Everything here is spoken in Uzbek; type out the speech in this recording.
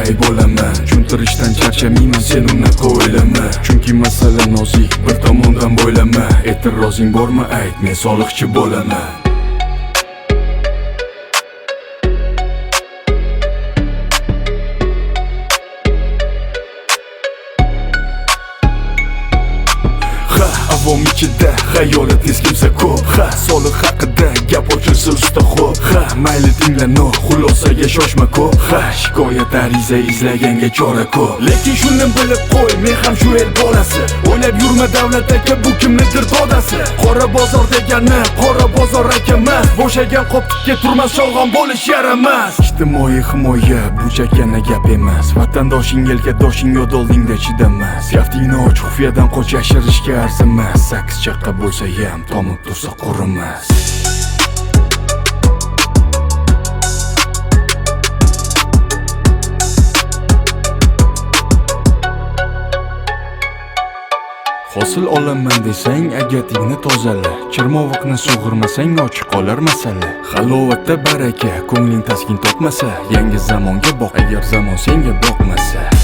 qanday bo'laman? Tushuntirishdan charchamayman, sen unaqa o'ylama. Chunki masala nozik, bir tomondan bo'ylama. E'tirozing bormi ayt, men soliqchi bo'laman. Avom ichida xayolat tez kimsa ko'p. Soliq haqida gap ochilsa usta xo'p. Mayli tingla no, xulosaga shoshma ko'p. Shikoyat ariza izlaganga chora ko'p. Lekin shuni bilib qo'y, men ham shu el bolasi. O'ylab yurma davlat aka, bu kimnidir dodasi. Qora bozor degani qora bozor aka emas. Bo'shagan qoptikka turmas sholg'on bo'lish yaramas. Ijtimoiy himoya bu chakana gap emas. Vatandoshing yelkadoshing yod oldingda chidamas. Kaftingni och, xufiyadan qoch, yashirishga arzimas. Sakkiz chaqqa bo'lsa ham tomib tursa qurimas. Hosil olaman desang agatingni tozala. Chirmoviqni sug'urmasang ochiq qolar masala. Halovatda baraka, ko'ngling taskin topmasa, yangi zamonga boq agar zamon senga boqmasa.